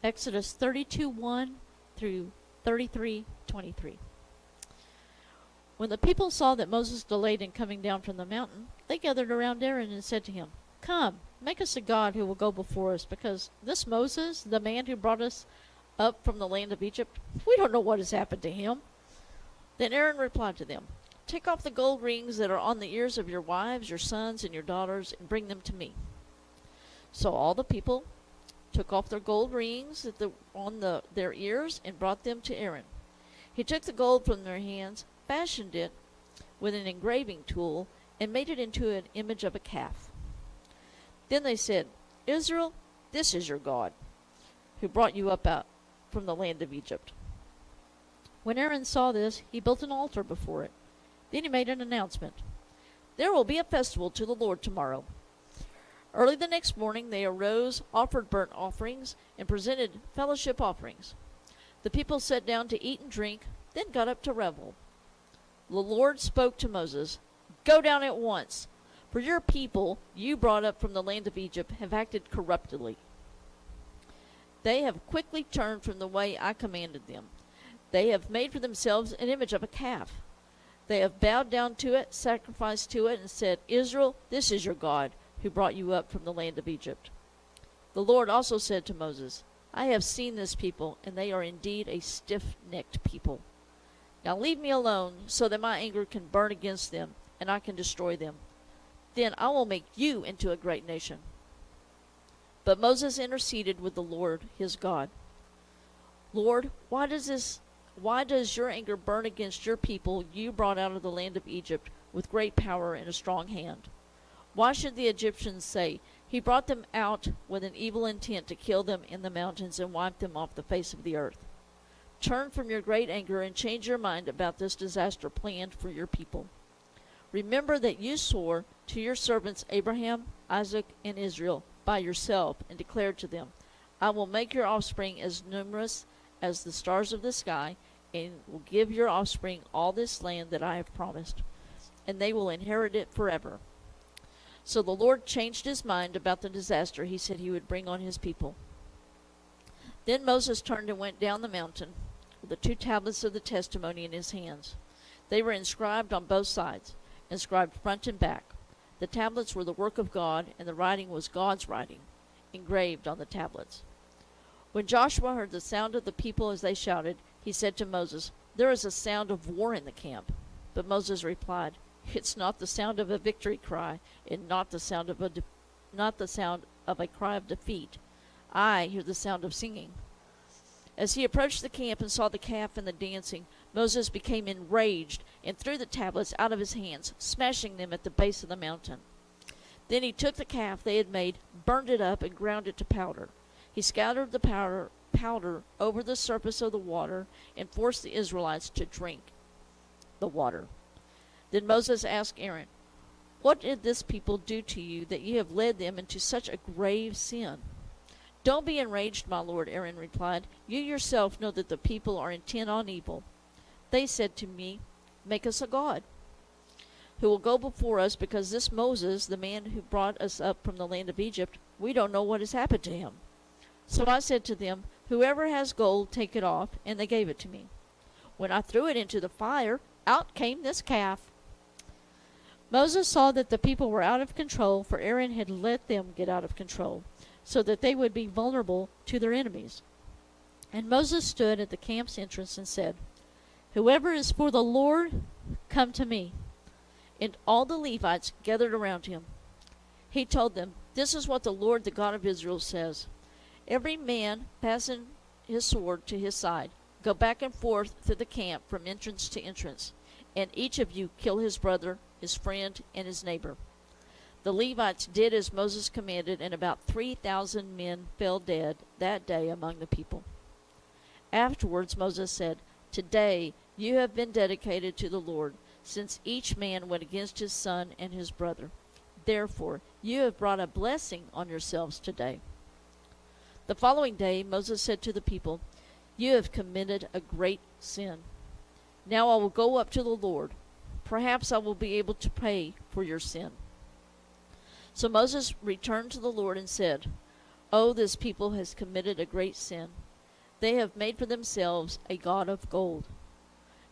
Exodus 32:1 through 33:23. When the people saw that Moses delayed in coming down from the mountain, they gathered around Aaron and said to him, "Come, make us a god who will go before us, because this Moses, the man who brought us up from the land of Egypt, we don't know what has happened to him." Then Aaron replied to them, "Take off the gold rings that are on the ears of your wives, your sons, and your daughters, and bring them to me." So all the people took off their gold rings on their ears and brought them to Aaron. He took the gold from their hands, fashioned it with an engraving tool, and made it into an image of a calf. Then they said, "Israel, this is your God, who brought you up out from the land of Egypt." When Aaron saw this, he built an altar before it. Then he made an announcement. "There will be a festival to the Lord tomorrow." Early the next morning they arose, offered burnt offerings, and presented fellowship offerings. The people sat down to eat and drink, then got up to revel. The Lord spoke to Moses, "Go down at once, for your people you brought up from the land of Egypt have acted corruptly. They have quickly turned from the way I commanded them. They have made for themselves an image of a calf. They have bowed down to it, sacrificed to it, and said, 'Israel, this is your God, who brought you up from the land of Egypt.' The Lord also said to Moses, 'I have seen this people, and they are indeed a stiff-necked people. Now leave me alone, so that my anger can burn against them, and I can destroy them. Then I will make you into a great nation.' But Moses interceded with the Lord his God. 'Lord, why does your anger burn against your people you brought out of the land of Egypt with great power and a strong hand? Why should the Egyptians say, "He brought them out with an evil intent to kill them in the mountains and wipe them off the face of the earth"? Turn from your great anger and change your mind about this disaster planned for your people. Remember that you swore to your servants Abraham, Isaac, and Israel by yourself and declared to them, "I will make your offspring as numerous as the stars of the sky, and will give your offspring all this land that I have promised, and they will inherit it forever." So the Lord changed his mind about the disaster he said he would bring on his people. Then Moses turned and went down the mountain with the 2 tablets of the testimony in his hands. They were inscribed on both sides, inscribed front and back. The tablets were the work of God, and the writing was God's writing, engraved on the tablets. When Joshua heard the sound of the people as they shouted, he said to Moses, "There is a sound of war in the camp." But Moses replied, "It's not the sound of a victory cry, and not the sound of a cry of defeat. I hear the sound of singing." As he approached the camp and saw the calf and the dancing, Moses became enraged and threw the tablets out of his hands, smashing them at the base of the mountain. Then he took the calf they had made, burned it up, and ground it to powder. He scattered the powder over the surface of the water and forced the Israelites to drink the water. Then Moses asked Aaron, "What did this people do to you that you have led them into such a grave sin?" "Don't be enraged, my lord," Aaron replied. "You yourself know that the people are intent on evil. They said to me, 'Make us a god who will go before us, because this Moses, the man who brought us up from the land of Egypt, we don't know what has happened to him.' So I said to them, 'Whoever has gold, take it off,' and they gave it to me. When I threw it into the fire, out came this calf." Moses saw that the people were out of control, for Aaron had let them get out of control, so that they would be vulnerable to their enemies. And Moses stood at the camp's entrance and said, "Whoever is for the Lord, come to me." And all the Levites gathered around him. He told them, "This is what the Lord, the God of Israel, says. Every man fasten his sword to his side. Go back and forth through the camp from entrance to entrance, and each of you kill his brother, his friend, and his neighbor." The Levites did as Moses commanded, and about 3,000 men fell dead that day among the people. Afterwards Moses said, "Today you have been dedicated to the Lord, since each man went against his son and his brother. Therefore you have brought a blessing on yourselves today." The following day Moses said to the people, "You have committed a great sin. Now I will go up to the Lord. Perhaps I will be able to pay for your sin." So Moses returned to the Lord and said, Oh, this people has committed a great sin. They have made for themselves a god of gold.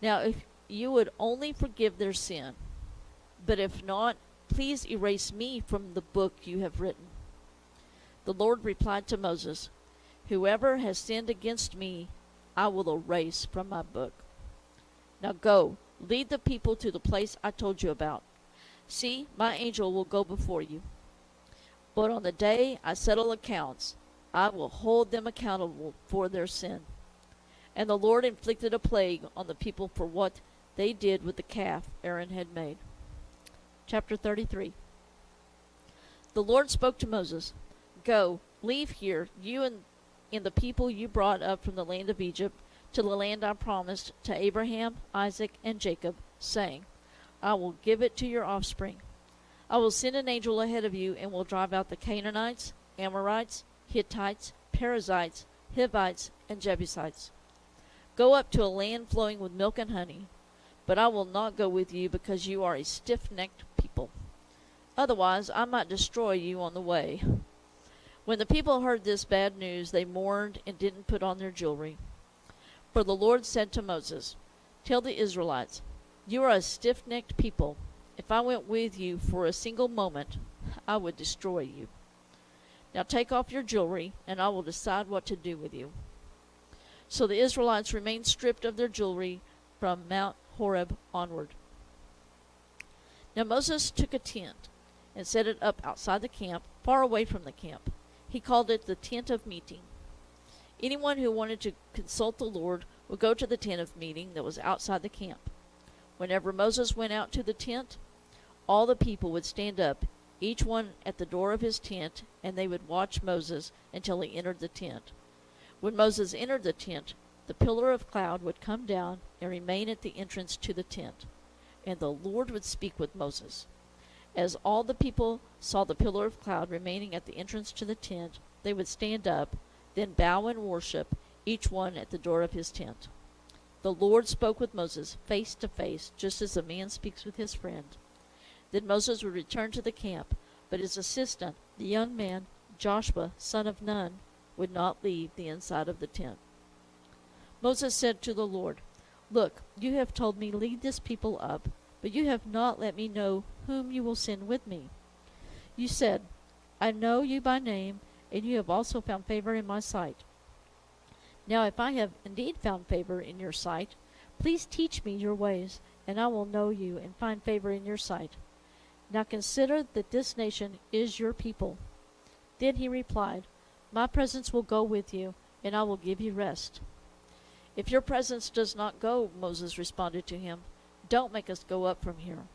Now, if you would only forgive their sin, but if not, please erase me from the book you have written." The Lord replied to Moses, "Whoever has sinned against me, I will erase from my book. Now go, lead the people to the place I told you about. See, my angel will go before you. But on the day I settle accounts, I will hold them accountable for their sin." And the Lord inflicted a plague on the people for what they did with the calf Aaron had made. Chapter 33. The Lord spoke to Moses, "Go, leave here, you and the people you brought up from the land of Egypt, to the land I promised to Abraham, Isaac, and Jacob, saying, I will give it to your offspring. I will send an angel ahead of you and will drive out the Canaanites, Amorites, Hittites, Perizzites, Hivites, and Jebusites. Go up to a land flowing with milk and honey, but I will not go with you because you are a stiff-necked people. Otherwise, I might destroy you on the way." When the people heard this bad news, they mourned and didn't put on their jewelry. For the Lord said to Moses, "Tell the Israelites, you are a stiff-necked people. If I went with you for a single moment, I would destroy you. Now take off your jewelry, and I will decide what to do with you." So the Israelites remained stripped of their jewelry from Mount Horeb onward. Now Moses took a tent and set it up outside the camp, far away from the camp. He called it the tent of meeting. Anyone who wanted to consult the Lord would go to the tent of meeting that was outside the camp. Whenever Moses went out to the tent, all the people would stand up, each one at the door of his tent, and they would watch Moses until he entered the tent. When Moses entered the tent, the pillar of cloud would come down and remain at the entrance to the tent, and the Lord would speak with Moses. As all the people saw the pillar of cloud remaining at the entrance to the tent, they would stand up, then bow and worship, each one at the door of his tent. The Lord spoke with Moses face to face, just as a man speaks with his friend. Then Moses would return to the camp, but his assistant, the young man, Joshua, son of Nun, would not leave the inside of the tent. Moses said to the Lord, "Look, you have told me, lead this people up, but you have not let me know whom you will send with me. You said, I know you by name, and you have also found favor in my sight. Now if I have indeed found favor in your sight, please teach me your ways, and I will know you and find favor in your sight. Now consider that this nation is your people." Then he replied, "My presence will go with you, and I will give you rest." "If your presence does not go," Moses responded to him, "don't make us go up from here.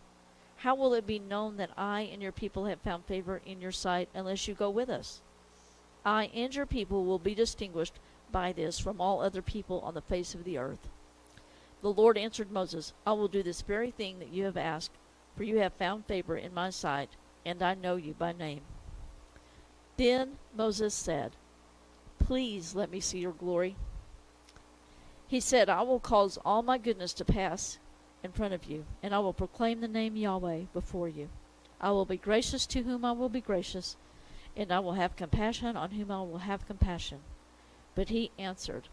How will it be known that I and your people have found favor in your sight unless you go with us? I and your people will be distinguished by this from all other people on the face of the earth." The Lord answered Moses, "I will do this very thing that you have asked, for you have found favor in my sight, and I know you by name." Then Moses said, "Please let me see your glory." He said, "I will cause all my goodness to pass in front of you, and I will proclaim the name Yahweh before you. I will be gracious to whom I will be gracious, and I will have compassion on whom I will have compassion." But he answered,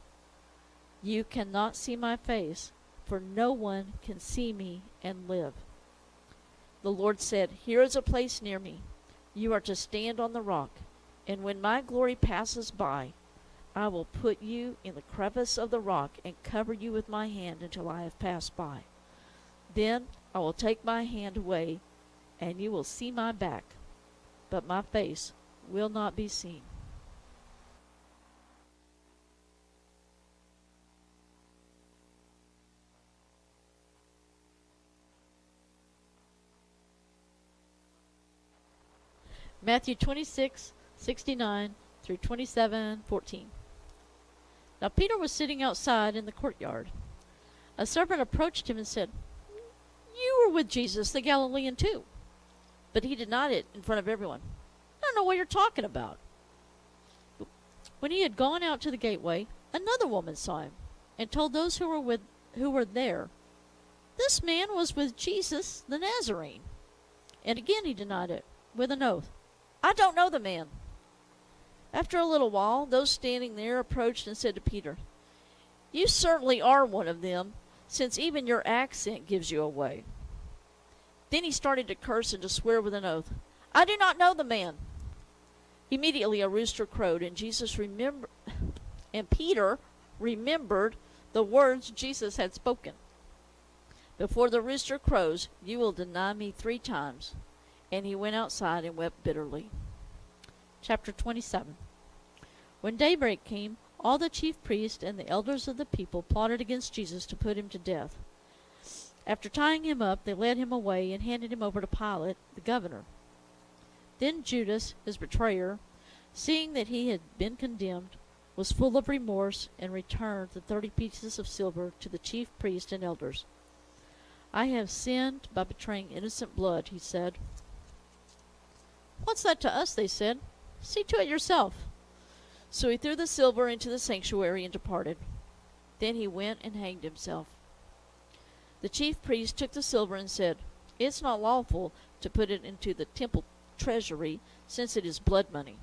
"You cannot see my face, for no one can see me and live." The Lord said, "Here is a place near me. You are to stand on the rock, and when my glory passes by, I will put you in the crevice of the rock and cover you with my hand until I have passed by. Then I will take my hand away, and you will see my back, but my face will not be seen." Matthew 26:69 through 27:14. Now Peter was sitting outside in the courtyard. A servant approached him and said, "You were with Jesus the Galilean too." But he denied it in front of everyone. "I don't know what you're talking about." When he had gone out to the gateway, another woman saw him and told those who were there, "This man was with Jesus the Nazarene." And again he denied it with an oath, "I don't know the man." After a little while, those standing there approached and said to Peter, "You certainly are one of them, since even your accent gives you away." Then he started to curse and to swear with an oath, "I do not know the man." Immediately a rooster crowed, and Peter remembered the words Jesus had spoken. "Before the rooster crows, you will deny me 3 times." And he went outside and wept bitterly. Chapter 27. When daybreak came, all the chief priests and the elders of the people plotted against Jesus to put him to death. After tying him up, they led him away and handed him over to Pilate, the governor. Then Judas, his betrayer, seeing that he had been condemned, was full of remorse and returned the 30 pieces of silver to the chief priests and elders. "I have sinned by betraying innocent blood," he said. "What's that to us?" they said. "See to it yourself." So he threw the silver into the sanctuary and departed. Then he went and hanged himself. The chief priest took the silver and said, "It's not lawful to put it into the temple treasury, since it is blood money."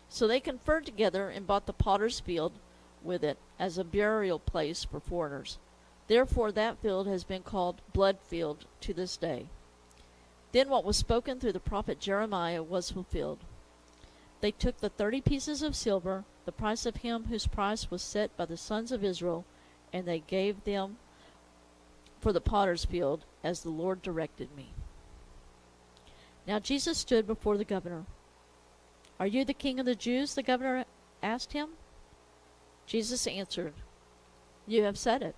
So they conferred together and bought the potter's field with it as a burial place for foreigners. Therefore that field has been called Blood Field to this day. Then what was spoken through the prophet Jeremiah was fulfilled. They took the 30 pieces of silver, the price of him whose price was set by the sons of Israel, and they gave them for the potter's field, as the Lord directed me. Now Jesus stood before the governor. "Are you the king of the Jews?" the governor asked him. Jesus answered, "You have said it."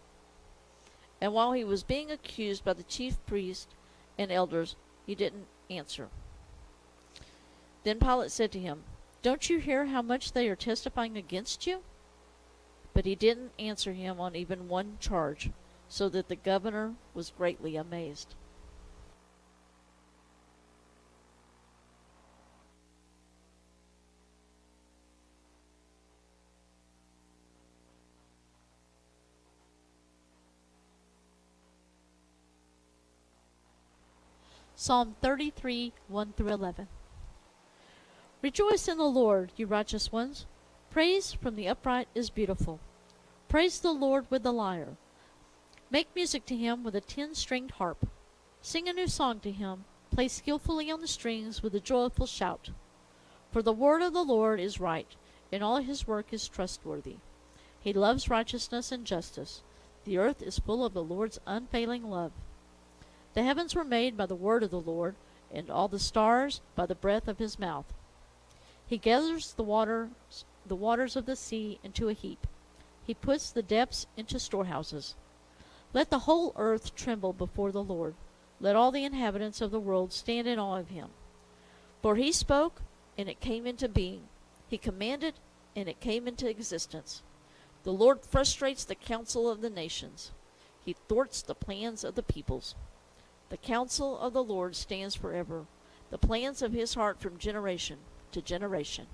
And while he was being accused by the chief priests and elders, he didn't answer. Then Pilate said to him, "Don't you hear how much they are testifying against you?" But he didn't answer him on even one charge, so that the governor was greatly amazed. Psalm 33, 1 through 11. Rejoice in the Lord, you righteous ones. Praise from the upright is beautiful. Praise the Lord with the lyre. Make music to him with a 10-stringed harp. Sing a new song to him. Play skillfully on the strings with a joyful shout. For the word of the Lord is right, and all his work is trustworthy. He loves righteousness and justice. The earth is full of the Lord's unfailing love. The heavens were made by the word of the Lord, and all the stars by the breath of his mouth. He gathers the waters of the sea into a heap. He puts the depths into storehouses. Let the whole earth tremble before the Lord. Let all the inhabitants of the world stand in awe of him. For he spoke, and it came into being. He commanded, and it came into existence. The Lord frustrates the counsel of the nations. He thwarts the plans of the peoples. The counsel of the Lord stands forever, the plans of his heart from generation to generation.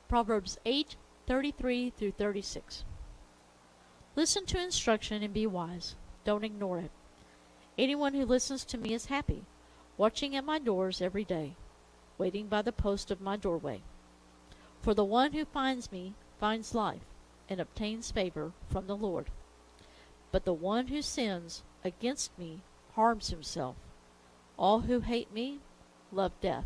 Proverbs 8:33 through 36. Listen to instruction and be wise. Don't ignore it. Anyone who listens to me is happy, watching at my doors every day, waiting by the post of my doorway. For the one who finds me finds life and obtains favor from the Lord. But the one who sins against me harms himself. All who hate me love death.